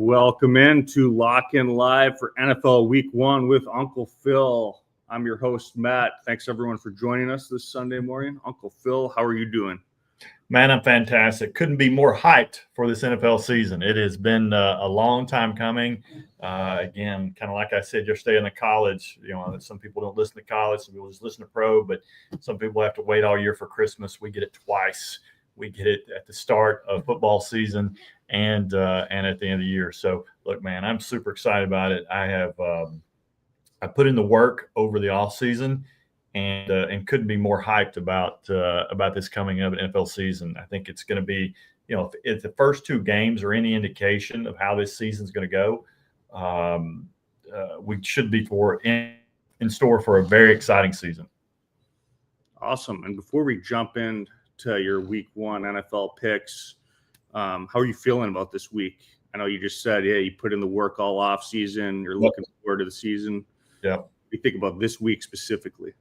Welcome in to Lock In Live for NFL Week 1 with Uncle Phil. I'm your host, Matt. Thanks, everyone, for joining us this Sunday morning. Uncle Phil, how are you doing? Man, I'm fantastic. Couldn't be more hyped for this NFL season. It has been a long time coming. Again, kind of like I said yesterday in the college, some people don't listen to college, some people just listen to pro, but some people have to wait all year for Christmas. We get it twice. We get it at the start of football season and at the end of the year. So, look, man, I'm super excited about it. I put in the work over the off season. And couldn't be more hyped about this coming up NFL season. I think it's going to be, if the first two games are any indication of how this season's going to go, we should be in store for a very exciting season. Awesome. And before we jump into your Week 1 NFL picks, how are you feeling about this week? I know you just said, you put in the work all off season. You're looking forward to the season. Yeah. What do you think about this week specifically?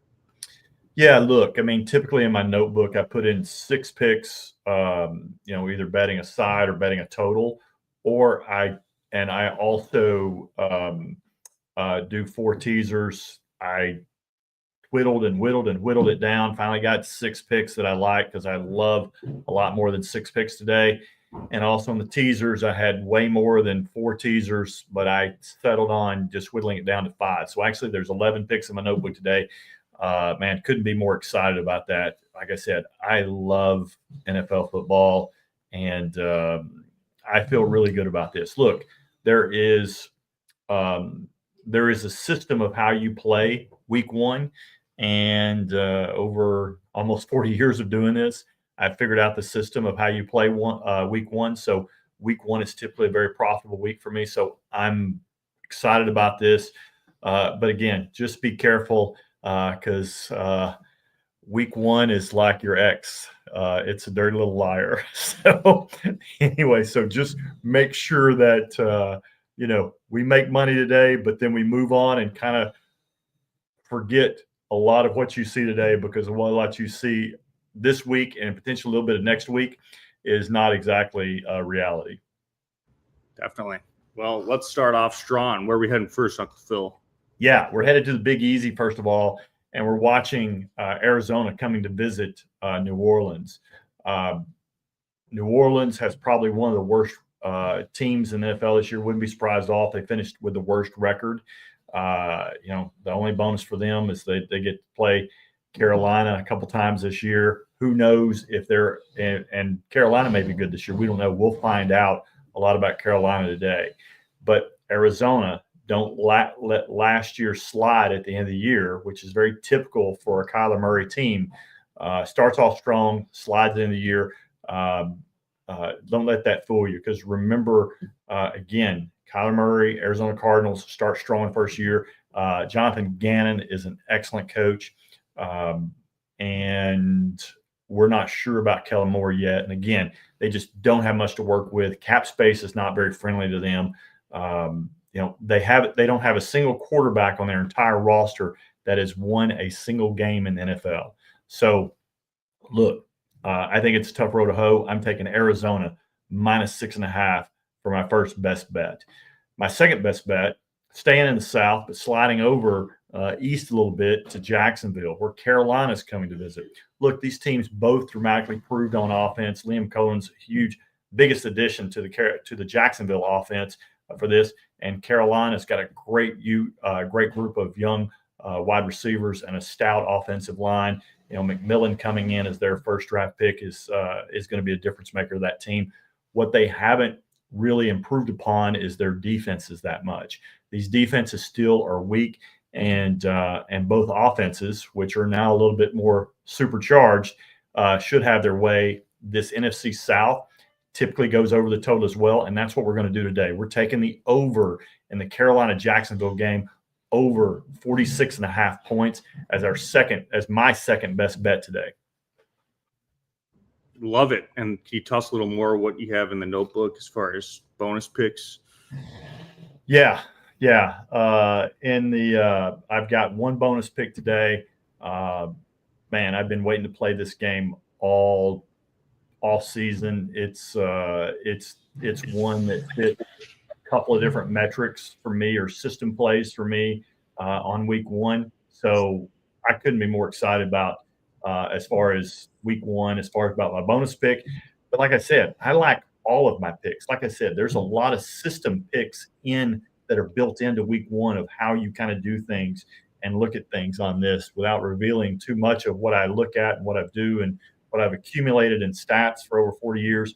Yeah, look, I mean, typically in my notebook, I put in 6 picks, either betting a side or betting a total, I also do 4 teasers. I whittled it down. Finally got 6 picks that I like because I love a lot more than 6 picks today. And also in the teasers, I had way more than 4 teasers, but I settled on just whittling it down to 5. So actually, there's 11 picks in my notebook today. Man, couldn't be more excited about that. Like I said, I love NFL football, and I feel really good about this. Look, there is a system of how you play Week 1, and over almost 40 years of doing this, I figured out the system of how you play Week 1. So Week 1 is typically a very profitable week for me. So I'm excited about this. But again, just be careful. Because Week 1 is like your ex. It's a dirty little liar. So anyway, so just make sure that, we make money today, but then we move on and kind of forget a lot of what you see today, because what a lot you see this week and potentially a little bit of next week is not exactly reality. Definitely. Well, let's start off strong. Where are we heading first, Uncle Phil? Yeah, we're headed to the Big Easy, first of all, and we're watching Arizona coming to visit New Orleans. New Orleans has probably one of the worst teams in the NFL this year. Wouldn't be surprised at all if they finished with the worst record. The only bonus for them is they get to play Carolina a couple times this year. Who knows if they're – and Carolina may be good this year. We don't know. We'll find out a lot about Carolina today. But Arizona – don't let last year slide at the end of the year, which is very typical for a Kyler Murray team. Starts off strong, slides at the end of the year. Don't let that fool you, because remember, again, Kyler Murray, Arizona Cardinals start strong in the first year. Jonathan Gannon is an excellent coach, and we're not sure about Kellen Moore yet. And again, they just don't have much to work with. Cap space is not very friendly to them. They don't have a single quarterback on their entire roster that has won a single game in the NFL. So, look, I think it's a tough road to hoe. I'm taking Arizona -6.5 for my first best bet. My second best bet, staying in the South, but sliding over east a little bit to Jacksonville, where Carolina's coming to visit. Look, these teams both dramatically improved on offense. Liam Cohen's biggest addition to the Jacksonville offense for this. And Carolina's got a great group of young wide receivers and a stout offensive line. McMillan coming in as their first draft pick is going to be a difference maker of that team. What they haven't really improved upon is their defenses that much. These defenses still are weak, and both offenses, which are now a little bit more supercharged, should have their way. This NFC South typically goes over the total as well, and that's what we're going to do today. We're taking the over in the Carolina-Jacksonville game, over 46.5 points as my second best bet today. Love it. And can you tell us a little more what you have in the notebook as far as bonus picks? Yeah. I've got one bonus pick today. Man, I've been waiting to play this game all off season. It's one that fit couple of different metrics for me or system plays for me on week one. So I couldn't be more excited about as far as week one, as far as about my bonus pick. But like I said, I like all of my picks. Like I said, there's a lot of system picks that are built into week one of how you kind of do things and look at things on this without revealing too much of what I look at and what I do and what I've accumulated in stats for over 40 years.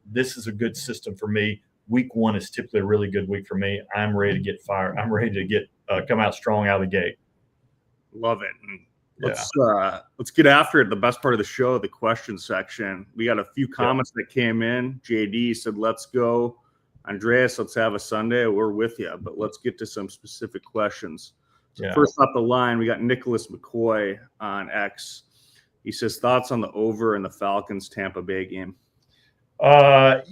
This is a good system for me. Week one is typically a really good week for me. I'm ready to get fired. I'm ready to get come out strong out of the gate. Love it. And let's get after it. The best part of the show, the question section. We got a few comments that came in. JD said, "Let's go, Andreas. Let's have a Sunday." We're with you, but let's get to some specific questions. So first off the line, we got Nicholas McCoy on X. He says, "Thoughts on the over in the Falcons Tampa Bay game?" I'm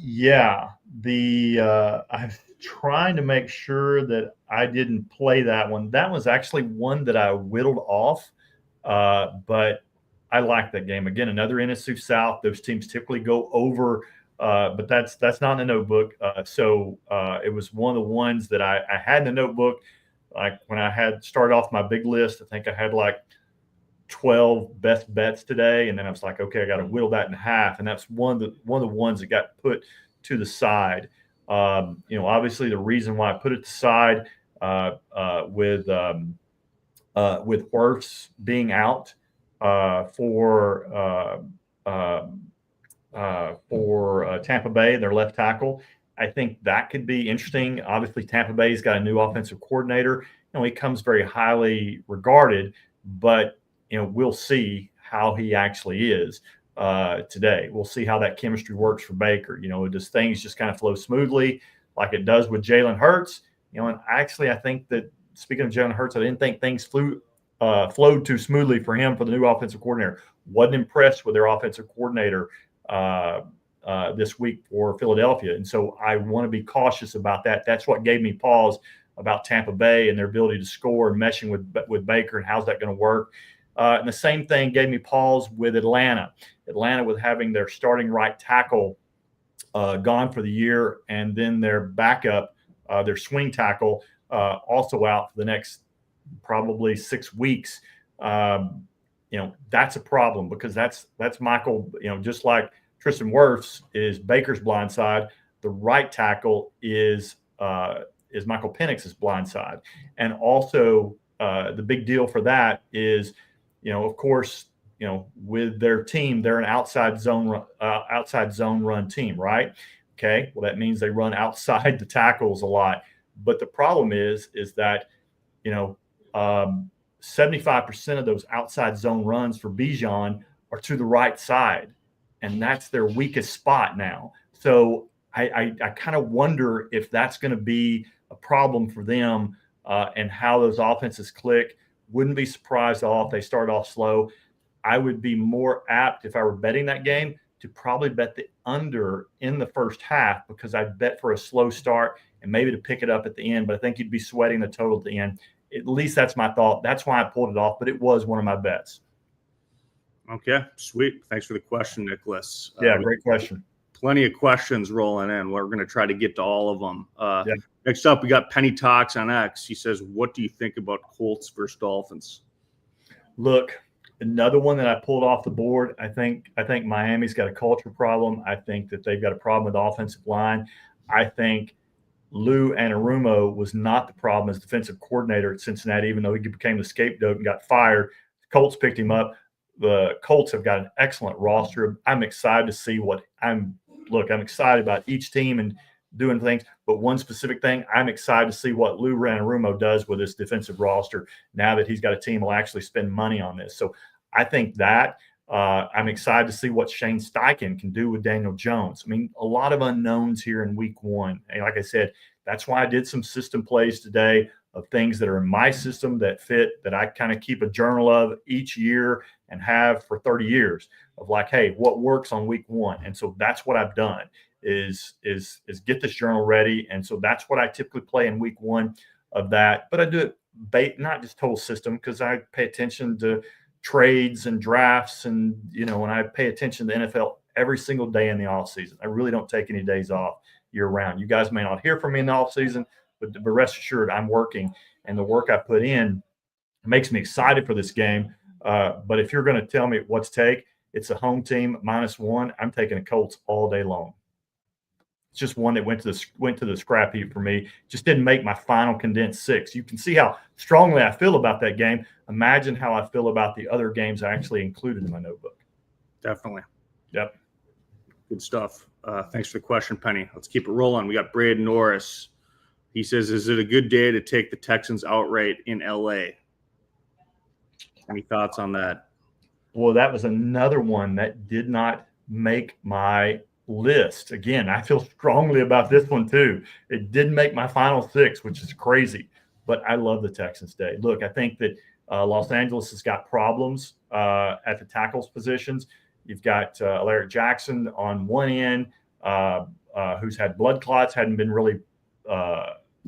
trying to make sure that I didn't play that one. That was actually one that I whittled off, but I like that game. Again, another NFC South. Those teams typically go over, but that's not in the notebook. So it was one of the ones that I had in the notebook. Like when I had started off my big list, I think I had like 12 best bets today, and then I was like, okay, I got to whittle that in half, and that's one of the ones that got put to the side. Obviously the reason why I put it aside with Wirfs being out for Tampa Bay, their left tackle. I think that could be interesting. Obviously, Tampa Bay's got a new offensive coordinator. He comes very highly regarded, but we'll see how he actually is today. We'll see how that chemistry works for Baker. Does things just kind of flow smoothly like it does with Jalen Hurts? And actually, I think that speaking of Jalen Hurts, I didn't think things flowed too smoothly for him for the new offensive coordinator. Wasn't impressed with their offensive coordinator this week for Philadelphia. And so I want to be cautious about that. That's what gave me pause about Tampa Bay and their ability to score and meshing with Baker and how's that going to work. And the same thing gave me pause with Atlanta. Atlanta with having their starting right tackle gone for the year, and then their backup, their swing tackle, also out for the next probably 6 weeks. That's a problem because that's Michael. Just like Tristan Wirfs is Baker's blind side, the right tackle is Michael Penix's blind side, and also the big deal for that is. Of course, with their team, they're an outside zone run team, right? Okay, well that means they run outside the tackles a lot. But the problem is that 75% of those outside zone runs for Bijan are to the right side, and that's their weakest spot now. So I kind of wonder if that's going to be a problem for them and how those offenses click. Wouldn't be surprised at all if they start off slow. I would be more apt if I were betting that game to probably bet the under in the first half because I'd bet for a slow start and maybe to pick it up at the end. But I think you'd be sweating the total at the end. At least that's my thought. That's why I pulled it off, but it was one of my bets. Okay, sweet. Thanks for the question, Nicholas. Yeah, great question. Plenty of questions rolling in. We're going to try to get to all of them. Next up, we got Penny Talks on X. He says, "What do you think about Colts versus Dolphins?" Look, another one that I pulled off the board. I think Miami's got a culture problem. I think that they've got a problem with the offensive line. I think Lou Anarumo was not the problem as defensive coordinator at Cincinnati, even though he became the scapegoat and got fired. The Colts picked him up. The Colts have got an excellent roster. I'm excited to see I'm excited about each team and doing things, but one specific thing, I'm excited to see what Lou Anarumo does with his defensive roster now that he's got a team will actually spend money on this. So I think that I'm excited to see what Shane Steichen can do with Daniel Jones. I mean, a lot of unknowns here in week one. And like I said, that's why I did some system plays today of things that are in my system that fit, that I kind of keep a journal of each year and have for 30 years of like, hey, what works on week one? And so that's what I've done is get this journal ready. And so that's what I typically play in week one of that. But I do it not just total system because I pay attention to trades and drafts and, when I pay attention to the NFL every single day in the off season. I really don't take any days off. year round. You guys may not hear from me in the off season, but rest assured I'm working, and the work I put in makes me excited for this game. But if you're going to tell me what's take, it's a home team -1. I'm taking the Colts all day long. It's just one that went to the scrap heap for me. Just didn't make my final condensed 6. You can see how strongly I feel about that game. Imagine how I feel about the other games I actually included in my notebook. Definitely. Yep. Good stuff. Thanks for the question, Penny. Let's keep it rolling. We got Braden Norris. He says, is it a good day to take the Texans outright in LA? Any thoughts on that? Well, that was another one that did not make my list. Again, I feel strongly about this one too. It didn't make my final 6, which is crazy, but I love the Texans day. Look, I think that Los Angeles has got problems at the tackles positions. You've got Alaric Jackson on one end, who's had blood clots, hadn't been really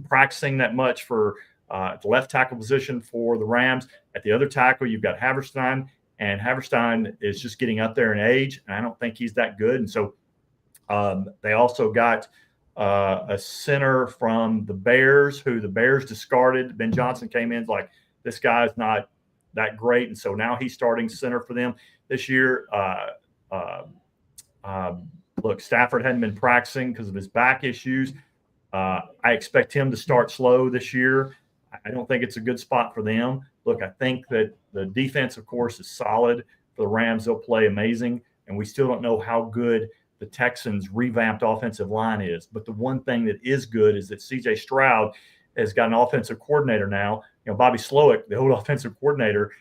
practicing that much for the left tackle position for the Rams. At the other tackle, you've got Haverstein, and Haverstein is just getting up there in age, and I don't think he's that good. And so they also got a center from the Bears, who the Bears discarded. Ben Johnson came in like, this guy's not that great, and so now he's starting center for them this year. Look, Stafford hadn't been practicing because of his back issues. I expect him to start slow this year. I don't think it's a good spot for them. Look, I think that the defense, of course, is solid for the Rams. They'll play amazing, and we still don't know how good the Texans' revamped offensive line is. But the one thing that is good is that C.J. Stroud has got an offensive coordinator now. You know, Bobby Slowick, the old offensive coordinator,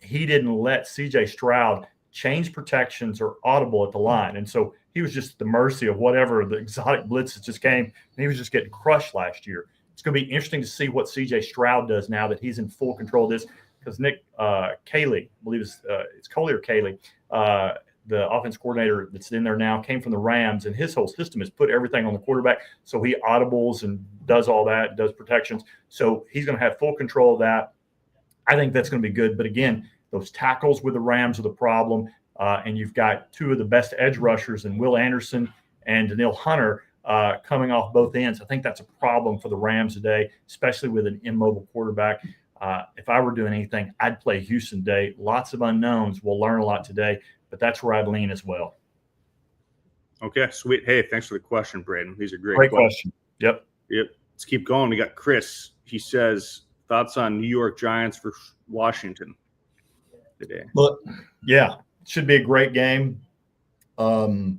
he didn't let C.J. Stroud change protections or audible at the line. And so he was just at the mercy of whatever the exotic blitzes just came, and he was just getting crushed last year. It's going to be interesting to see what C.J. Stroud does now that he's in full control of this, because Nick Caley, I believe it's Coley or Caley, the offense coordinator that's in there now, came from the Rams, and his whole system is put everything on the quarterback. So he audibles and does all that, does protections. So he's going to have full control of that. I think that's going to be good. But again, those tackles with the Rams are the problem. And you've got two of the best edge rushers in Will Anderson and Danielle Hunter coming off both ends. I think that's a problem for the Rams today, especially with an immobile quarterback. If I were doing anything, I'd play Houston today. Lots of unknowns. We'll learn a lot today, but that's where I'd lean as well. Okay, sweet. Hey, thanks for the question, Braden. These are great questions. Yep. Let's keep going. We got Chris. He says, thoughts on New York Giants for Washington today? Look, yeah, should be a great game. To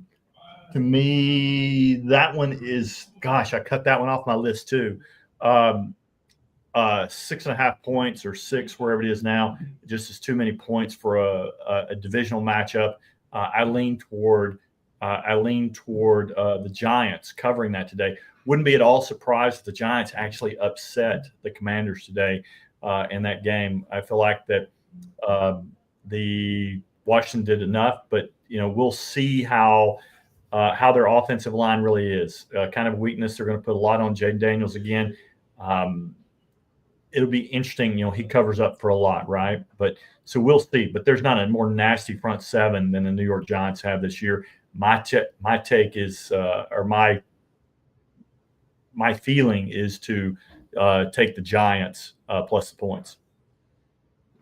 me, that one is, gosh, I cut that one off my list too. 6.5 points or 6, wherever it is now, just is too many points for a divisional matchup. I lean toward the Giants covering that today. Wouldn't be at all surprised if the Giants actually upset the Commanders today in that game. I feel like that the Washington did enough, but we'll see how their offensive line really is. Kind of weakness. They're going to put a lot on Jaden Daniels again. It'll be interesting. He covers up for a lot, right? But so we'll see. But there's not a more nasty front seven than the New York Giants have this year. My take is, or my feeling is to take the Giants plus the points.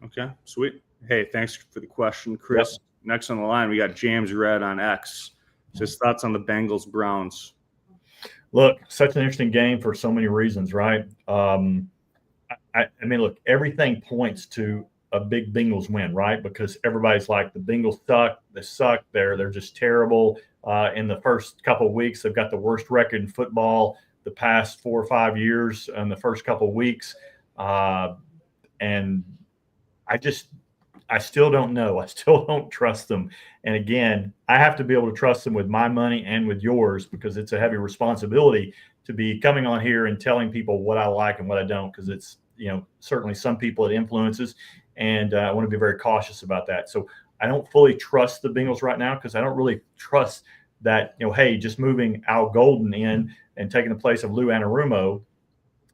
Okay, sweet. Hey, thanks for the question, Chris. Yep. Next on the line, we got James Red on X. Just thoughts on the Bengals-Browns. Look, such an interesting game for so many reasons, right? I mean, look, everything points to a big Bengals win, right? Because everybody's like, the Bengals suck. They suck. They're just terrible. In the first couple of weeks, they've got the worst record in football the past 4 or 5 years in the first couple of weeks. And I still don't know. I still don't trust them. And again, I have to be able to trust them with my money and with yours, because it's a heavy responsibility to be coming on here and telling people what I like and what I don't, because it's, certainly some people it influences, and I want to be very cautious about that. So I don't fully trust the Bengals right now, because I don't really trust that, hey, just moving Al Golden in and taking the place of Lou Anarumo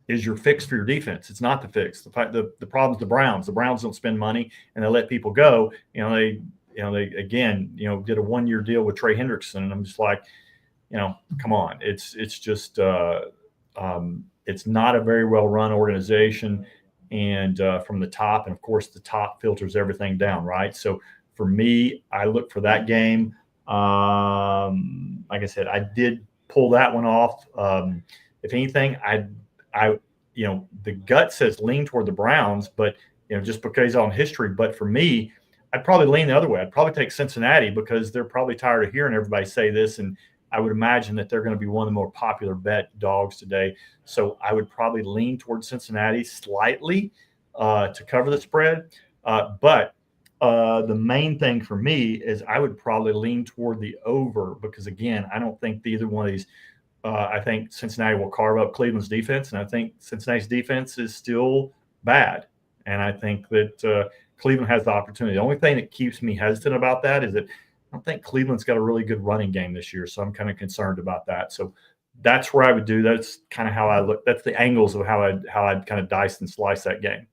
is your fix for your defense. It's not the fix. The problem's the Browns. The Browns don't spend money and they let people go. They again, did a 1-year deal with Trey Hendrickson, and I'm just like, come on, it's just it's not a very well run organization, and from the top, and of course the top filters everything down, right? So for me, I look for that game. Like I said, I did pull that one off. If anything, the gut says lean toward the Browns, but just because on history. But for me, I'd probably lean the other way. I'd probably take Cincinnati because they're probably tired of hearing everybody say this, and I would imagine that they're going to be one of the more popular bet dogs today. So I would probably lean towards Cincinnati slightly to cover the spread. But the main thing for me is I would probably lean toward the over because, again, I don't think either one of these I think Cincinnati will carve up Cleveland's defense, and I think Cincinnati's defense is still bad. And I think that Cleveland has the opportunity. The only thing that keeps me hesitant about that is that I don't think Cleveland's got a really good running game this year, so I'm kind of concerned about that. So that's where I would do. That's kind of how I look. That's the angles of how I'd kind of dice and slice that game.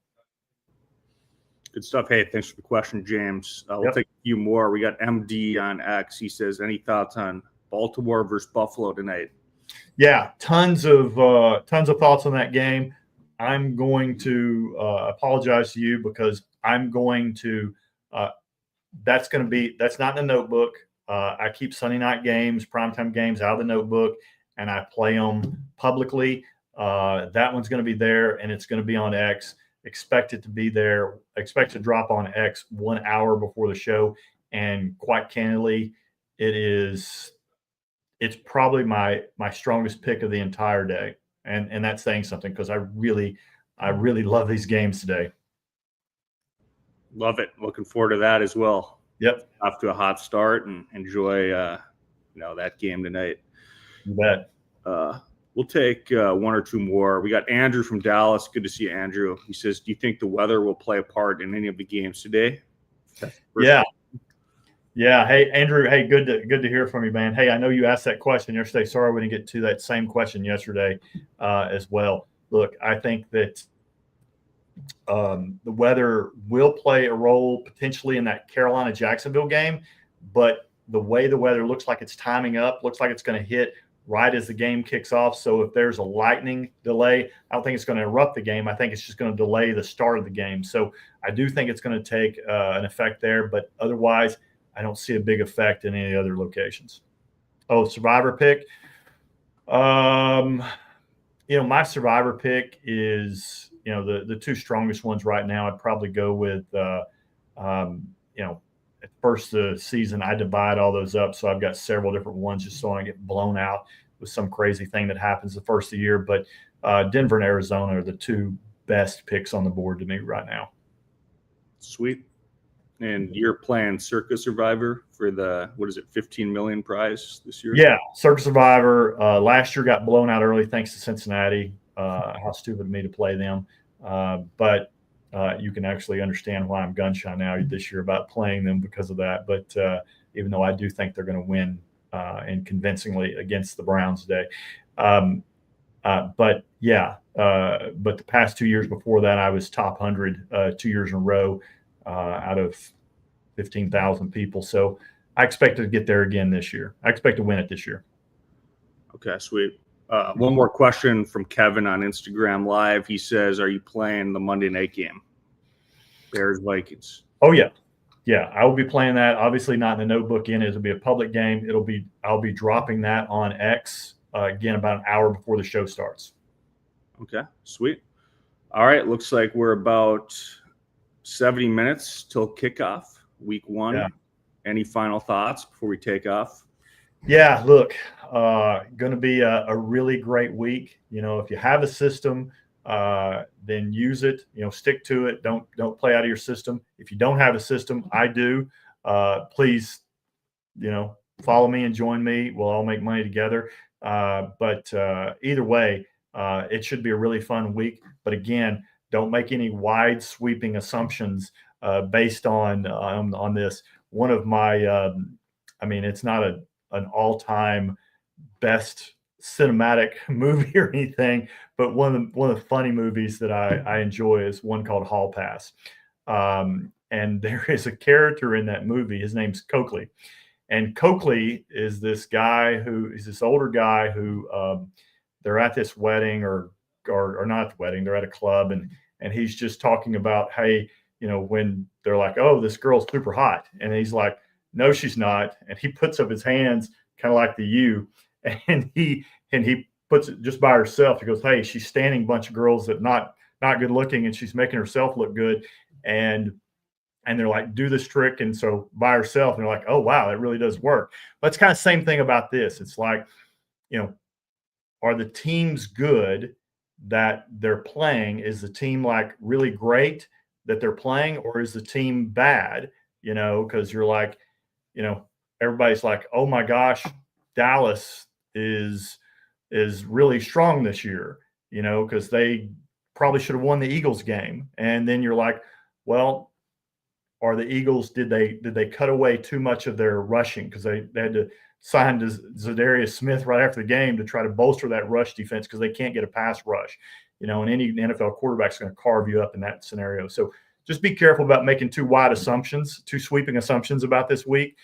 Good stuff. Hey, thanks for the question, James. We'll take a few more. We got MD on X. He says, any thoughts on Baltimore versus Buffalo tonight? Yeah, tons of thoughts on that game. I'm going to apologize to you because I'm going to that's not in the notebook. I keep Sunday night games, primetime games out of the notebook, and I play them publicly. That one's going to be there, and it's going to be on X. Expect it to be there. Expect to drop on X 1 hour before the show. And quite candidly, it's probably my strongest pick of the entire day. And that's saying something because I really love these games today. Love it. Looking forward to that as well. Yep. Off to a hot start and enjoy that game tonight. You bet. We'll take one or two more. We got Andrew from Dallas. Good to see you, Andrew. He says, do you think the weather will play a part in any of the games today? Yeah. Yeah. Hey, Andrew. Hey, good to hear from you, man. Hey, I know you asked that question yesterday. Sorry we didn't get to that same question yesterday as well. Look, I think that the weather will play a role potentially in that Carolina-Jacksonville game, but the way the weather looks like it's timing up, looks like it's going to hit right as the game kicks off. So if there's a lightning delay, I don't think it's going to interrupt the game. I think it's just going to delay the start of the game. So I do think it's going to take an effect there, but otherwise I don't see a big effect in any other locations. Oh, survivor pick. My survivor pick is, the two strongest ones right now. I'd probably go with, at first of the season, I divide all those up. So I've got several different ones just so I don't get blown out with some crazy thing that happens the first of the year. But Denver and Arizona are the two best picks on the board to me right now. Sweet. And you're playing Circa Survivor for the, 15 million prize this year? Yeah, Circa Survivor. Last year got blown out early thanks to Cincinnati. How stupid of me to play them. But you can actually understand why I'm gun shy now this year about playing them because of that. But even though I do think they're going to win and convincingly against the Browns today. But the past 2 years before that, I was top 100 2 years in a row out of 15,000 people. So I expect to get there again this year. I expect to win it this year. Okay, sweet. One more question from Kevin on Instagram Live. He says, are you playing the Monday night game? Bears-Vikings. Oh, yeah. Yeah, I will be playing that. Obviously not in the notebook it'll be a public game. I'll be dropping that on X again about an hour before the show starts. Okay, sweet. All right, looks like we're about 70 minutes till kickoff, week one. Yeah. Any final thoughts before we take off? Yeah, look, going to be a really great week. If you have a system, then use it. Stick to it. Don't play out of your system. If you don't have a system, I do. Please, follow me and join me. We'll all make money together. But either way, it should be a really fun week. But again, don't make any wide sweeping assumptions based on this. One of my, it's not an all-time best cinematic movie or anything, but one of the funny movies that I enjoy is one called Hall Pass. And there is a character in that movie. His name's Coakley. And Coakley is this guy who is this older guy who they're at this wedding or not at the wedding, they're at a club, and he's just talking about, hey, when they're like, oh, this girl's super hot, and he's like, no, she's not, and he puts up his hands kind of like the U, and he puts it just by herself. He goes, hey, she's standing a bunch of girls that not good looking, and she's making herself look good, and they're like, do this trick, and so by herself, and they're like, oh wow, that really does work. But it's kind of the same thing about this. It's like, are the teams good that they're playing? Is the team like really great that they're playing, or is the team bad? Because you're like, everybody's like, oh my gosh, Dallas is really strong this year, because they probably should have won the Eagles game. And then you're like, well, are the Eagles, did they cut away too much of their rushing? Because they had to sign Zadarius Smith right after the game to try to bolster that rush defense because they can't get a pass rush. And any NFL quarterback's going to carve you up in that scenario. So just be careful about making too sweeping assumptions about this week,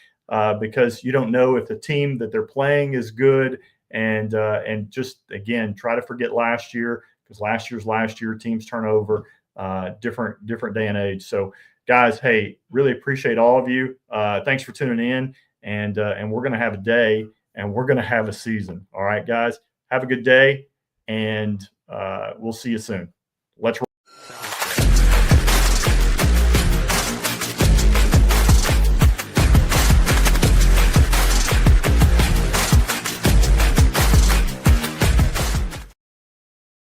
because you don't know if the team that they're playing is good. And just, again, try to forget last year, because last year, teams turn over, different day and age. So, guys, hey, really appreciate all of you. Thanks for tuning in, and we're going to have a day, and we're going to have a season. All right, guys, have a good day, and we'll see you soon. Let's